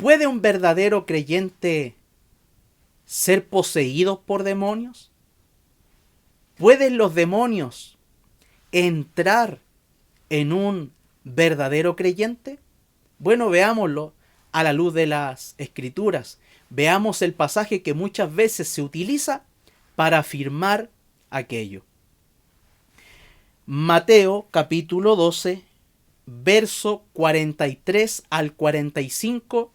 ¿Puede un verdadero creyente ser poseído por demonios? ¿Pueden los demonios entrar en un verdadero creyente? Bueno, veámoslo a la luz de las Escrituras. Veamos el pasaje que muchas veces se utiliza para afirmar aquello. Mateo capítulo 12, verso 43 al 45,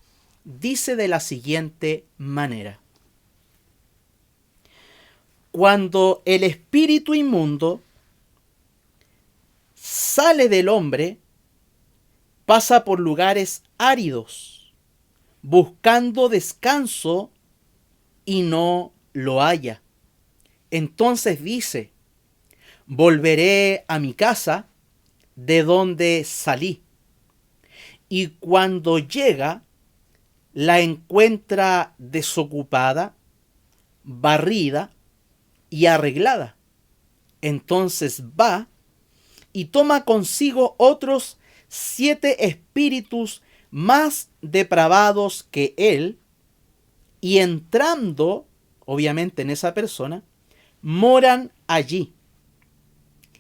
dice de la siguiente manera: Cuando el espíritu inmundo sale del hombre, pasa por lugares áridos, buscando descanso y no lo halla. Entonces dice: volveré a mi casa de donde salí. Y cuando llega, la encuentra desocupada, barrida y arreglada. Entonces va y toma consigo otros 7 espíritus más depravados que él, y entrando, obviamente, en esa persona, moran allí.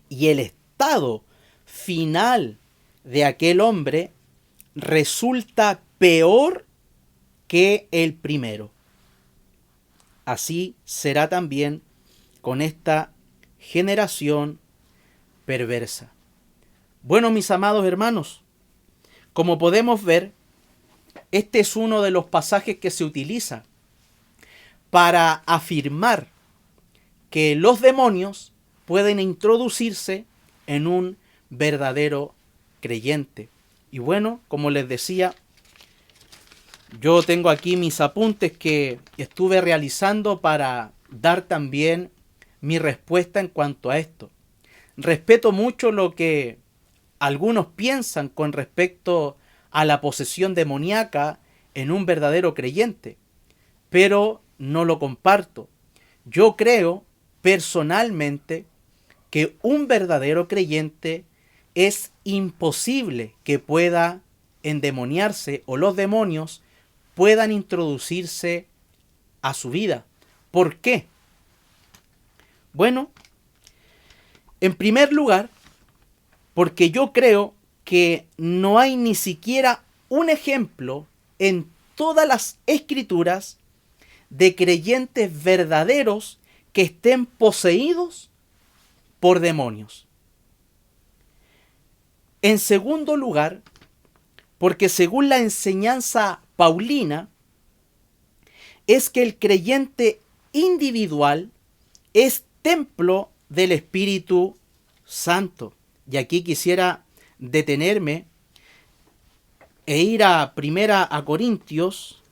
Y el estado final de aquel hombre resulta peor que el primero. Así será también con esta generación perversa. Bueno, mis amados hermanos, como podemos ver, este es uno de los pasajes que se utiliza para afirmar que los demonios pueden introducirse en un verdadero creyente. Y bueno, como les decía, yo tengo aquí mis apuntes que estuve realizando para dar también mi respuesta en cuanto a esto. Respeto mucho lo que algunos piensan con respecto a la posesión demoníaca en un verdadero creyente, pero no lo comparto. Yo creo personalmente que un verdadero creyente es imposible que pueda endemoniarse o los demonios puedan introducirse a su vida. ¿Por qué? Bueno, en primer lugar, porque yo creo que no hay ni siquiera un ejemplo en todas las Escrituras de creyentes verdaderos que estén poseídos por demonios. En segundo lugar, porque según la enseñanza paulina, es que el creyente individual es templo del Espíritu Santo. Y aquí quisiera detenerme e ir a 1 Corintios,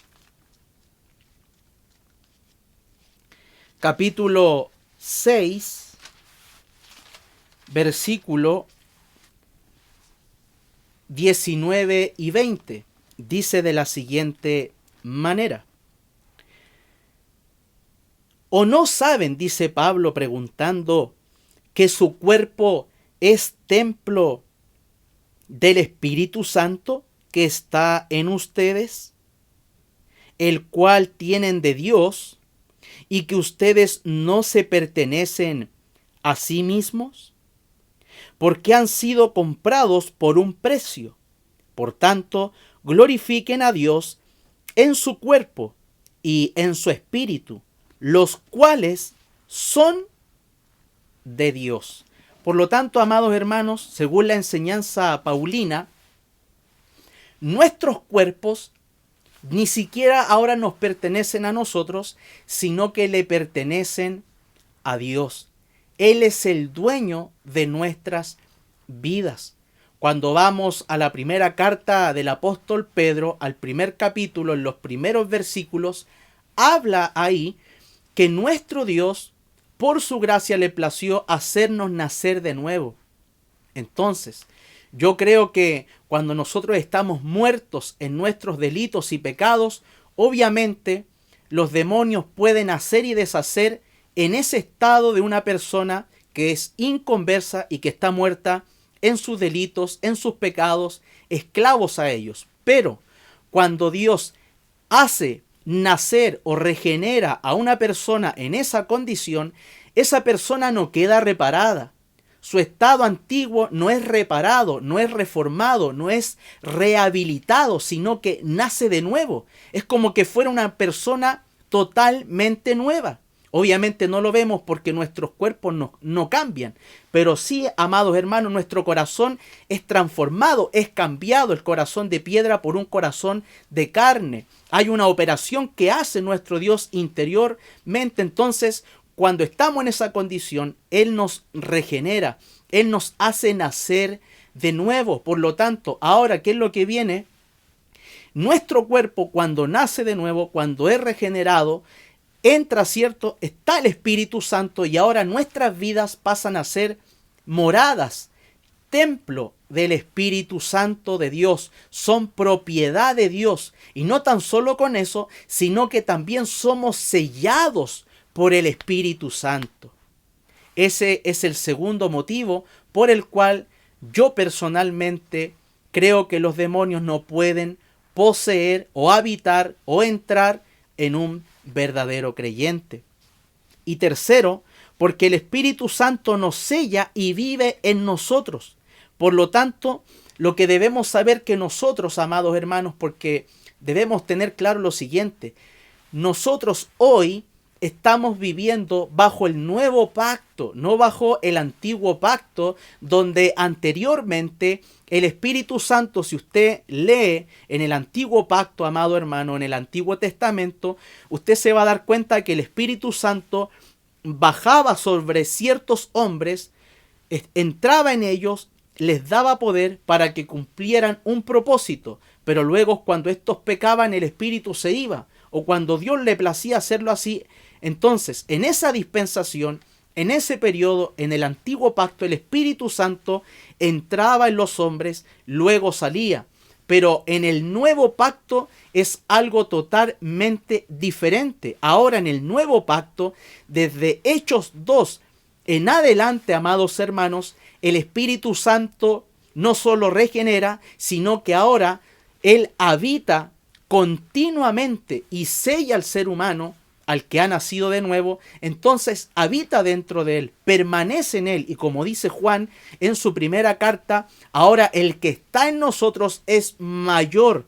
capítulo 6, versículo 19 y 20. Dice de la siguiente manera: ¿O no saben, dice Pablo preguntando, que su cuerpo es templo del Espíritu Santo que está en ustedes, el cual tienen de Dios, y que ustedes no se pertenecen a sí mismos? Porque han sido comprados por un precio. Por tanto, glorifiquen a Dios en su cuerpo y en su espíritu, los cuales son de Dios. Por lo tanto, amados hermanos, según la enseñanza paulina, nuestros cuerpos ni siquiera ahora nos pertenecen a nosotros, sino que le pertenecen a Dios. Él es el dueño de nuestras vidas. Cuando vamos a la primera carta del apóstol Pedro, al primer capítulo, en los primeros versículos, habla ahí que nuestro Dios, por su gracia, le plació hacernos nacer de nuevo. Entonces, yo creo que cuando nosotros estamos muertos en nuestros delitos y pecados, obviamente los demonios pueden hacer y deshacer en ese estado de una persona que es inconversa y que está muerta en sus delitos, en sus pecados, esclavos a ellos. Pero cuando Dios hace nacer o regenera a una persona en esa condición, esa persona no queda reparada. Su estado antiguo no es reparado, no es reformado, no es rehabilitado, sino que nace de nuevo. Es como que fuera una persona totalmente nueva. Obviamente no lo vemos porque nuestros cuerpos no cambian, pero sí, amados hermanos, nuestro corazón es transformado, es cambiado el corazón de piedra por un corazón de carne. Hay una operación que hace nuestro Dios interiormente. Entonces, cuando estamos en esa condición, Él nos regenera, Él nos hace nacer de nuevo. Por lo tanto, ahora, ¿qué es lo que viene? Nuestro cuerpo, cuando nace de nuevo, cuando es regenerado, entra, ¿cierto? Está el Espíritu Santo y ahora nuestras vidas pasan a ser moradas, templo del Espíritu Santo de Dios. Son propiedad de Dios. Y no tan solo con eso, sino que también somos sellados por el Espíritu Santo. Ese es el segundo motivo por el cual yo personalmente creo que los demonios no pueden poseer o habitar o entrar en un verdadero creyente. Y tercero, porque el Espíritu Santo nos sella y vive en nosotros. Por lo tanto, lo que debemos saber que nosotros, amados hermanos, porque debemos tener claro lo siguiente: nosotros hoy estamos viviendo bajo el nuevo pacto, no bajo el antiguo pacto, donde anteriormente el Espíritu Santo, si usted lee en el antiguo pacto, amado hermano, en el Antiguo Testamento, usted se va a dar cuenta que el Espíritu Santo bajaba sobre ciertos hombres, entraba en ellos, les daba poder para que cumplieran un propósito, pero luego cuando estos pecaban el Espíritu se iba, o cuando Dios le placía hacerlo así. Entonces, en esa dispensación, en ese periodo, en el antiguo pacto, el Espíritu Santo entraba en los hombres, luego salía. Pero en el nuevo pacto es algo totalmente diferente. Ahora en el nuevo pacto, desde Hechos 2 en adelante, amados hermanos, el Espíritu Santo no solo regenera, sino que ahora Él habita continuamente y sella al ser humano, al que ha nacido de nuevo. Entonces habita dentro de él, permanece en él, y como dice Juan en su primera carta, ahora el que está en nosotros es mayor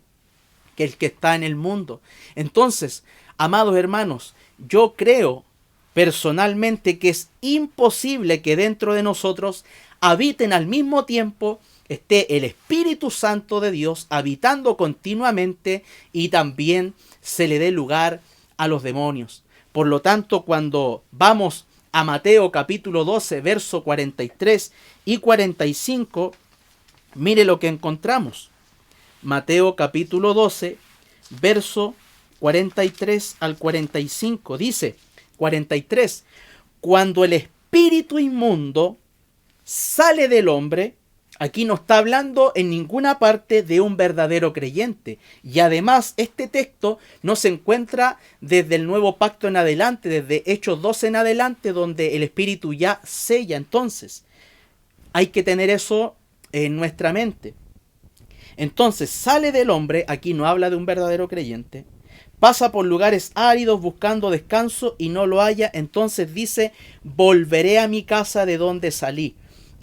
que el que está en el mundo. Entonces, amados hermanos, yo creo personalmente que es imposible que dentro de nosotros habiten al mismo tiempo esté el Espíritu Santo de Dios habitando continuamente y también se le dé lugar a los demonios. Por lo tanto, cuando vamos a Mateo capítulo 12, verso 43 y 45, mire lo que encontramos. Mateo capítulo 12, verso 43 al 45, dice 43, cuando el espíritu inmundo sale del hombre. Aquí no está hablando en ninguna parte de un verdadero creyente. Y además este texto no se encuentra desde el nuevo pacto en adelante, desde Hechos 12 en adelante, donde el Espíritu ya sella. Entonces, hay que tener eso en nuestra mente. Entonces, sale del hombre, aquí no habla de un verdadero creyente, pasa por lugares áridos buscando descanso y no lo halla. Entonces dice, volveré a mi casa de donde salí.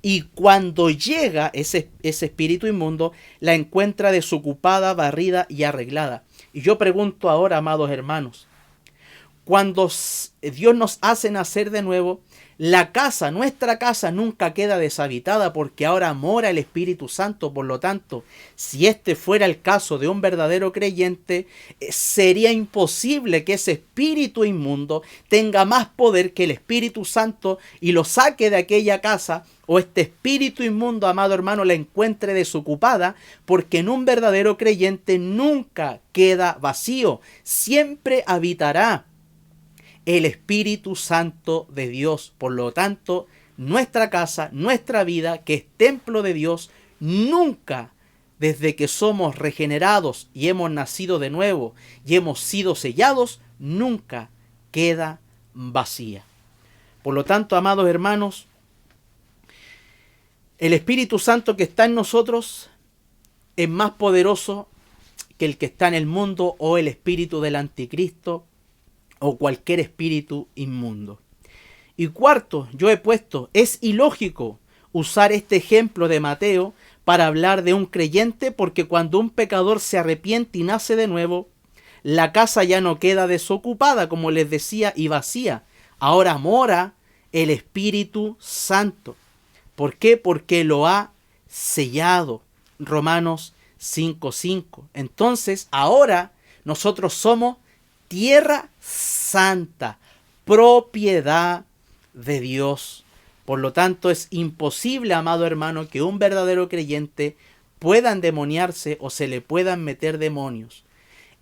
Y cuando llega ese espíritu inmundo, la encuentra desocupada, barrida y arreglada. Y yo pregunto ahora, amados hermanos, cuando Dios nos hace nacer de nuevo, la casa, nuestra casa nunca queda deshabitada porque ahora mora el Espíritu Santo. Por lo tanto, si este fuera el caso de un verdadero creyente, sería imposible que ese espíritu inmundo tenga más poder que el Espíritu Santo y lo saque de aquella casa, o este espíritu inmundo, amado hermano, la encuentre desocupada, porque en un verdadero creyente nunca queda vacío, siempre habitará el Espíritu Santo de Dios. Por lo tanto, nuestra casa, nuestra vida, que es templo de Dios, nunca, desde que somos regenerados y hemos nacido de nuevo y hemos sido sellados, nunca queda vacía. Por lo tanto, amados hermanos, el Espíritu Santo que está en nosotros es más poderoso que el que está en el mundo o el espíritu del anticristo o cualquier espíritu inmundo. Y cuarto, yo he puesto, es ilógico usar este ejemplo de Mateo para hablar de un creyente, porque cuando un pecador se arrepiente y nace de nuevo, la casa ya no queda desocupada, como les decía, y vacía. Ahora mora el Espíritu Santo. ¿Por qué? Porque lo ha sellado. Romanos 5:5. Entonces, ahora nosotros somos tierra santa, propiedad de Dios. Por lo tanto, es imposible, amado hermano, que un verdadero creyente pueda endemoniarse o se le puedan meter demonios.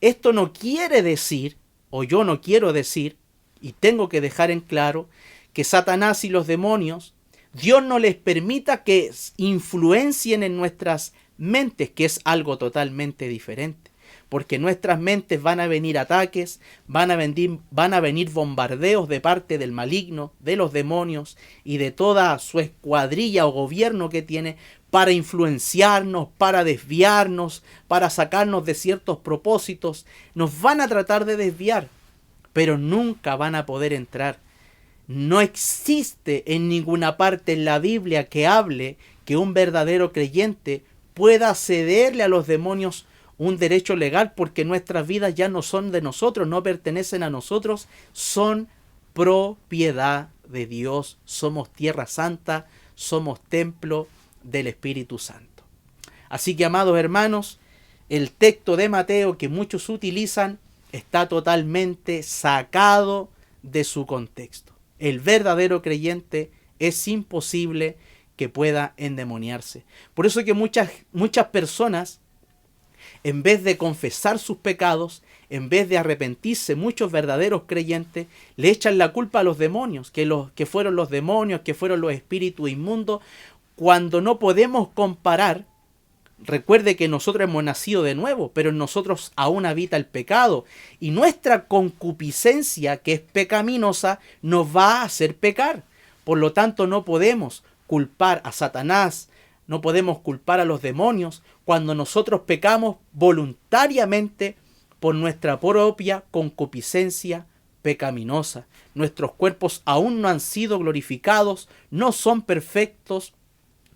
Esto no quiere decir, o yo no quiero decir, y tengo que dejar en claro, que Satanás y los demonios, Dios no les permita que influencien en nuestras mentes, que es algo totalmente diferente. Porque en nuestras mentes van a venir ataques, van a venir bombardeos de parte del maligno, de los demonios y de toda su escuadrilla o gobierno que tiene para influenciarnos, para desviarnos, para sacarnos de ciertos propósitos. Nos van a tratar de desviar, pero nunca van a poder entrar. No existe en ninguna parte en la Biblia que hable que un verdadero creyente pueda cederle a los demonios un derecho legal, porque nuestras vidas ya no son de nosotros, no pertenecen a nosotros, son propiedad de Dios. Somos tierra santa, somos templo del Espíritu Santo. Así que, amados hermanos, el texto de Mateo que muchos utilizan está totalmente sacado de su contexto. El verdadero creyente es imposible que pueda endemoniarse. Por eso que muchas personas, en vez de confesar sus pecados, en vez de arrepentirse, muchos verdaderos creyentes le echan la culpa a los demonios, que fueron los demonios, que fueron los espíritus inmundos, cuando no podemos comparar. Recuerde que nosotros hemos nacido de nuevo, pero en nosotros aún habita el pecado, y nuestra concupiscencia, que es pecaminosa, nos va a hacer pecar. Por lo tanto, no podemos culpar a Satanás, no podemos culpar a los demonios cuando nosotros pecamos voluntariamente por nuestra propia concupiscencia pecaminosa. Nuestros cuerpos aún no han sido glorificados, no son perfectos,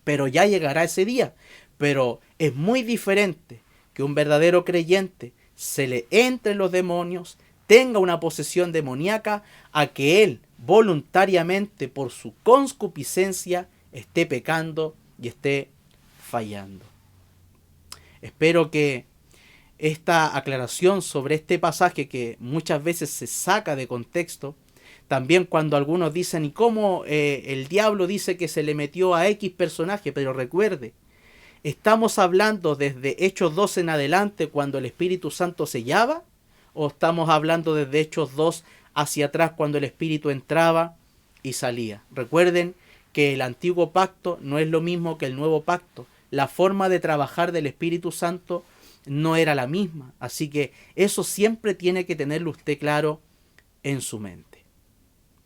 pero ya llegará ese día. Pero es muy diferente que un verdadero creyente se le entre los demonios, tenga una posesión demoníaca, a que él voluntariamente por su concupiscencia esté pecando y esté fallando. Espero que esta aclaración sobre este pasaje, que muchas veces se saca de contexto, también cuando algunos dicen, ¿y cómo el diablo dice que se le metió a X personaje? Pero recuerde, ¿estamos hablando desde Hechos 2 en adelante, cuando el Espíritu Santo sellaba? ¿O estamos hablando desde Hechos 2 hacia atrás, cuando el Espíritu entraba y salía? Recuerden que el antiguo pacto no es lo mismo que el nuevo pacto. La forma de trabajar del Espíritu Santo no era la misma. Así que eso siempre tiene que tenerlo usted claro en su mente.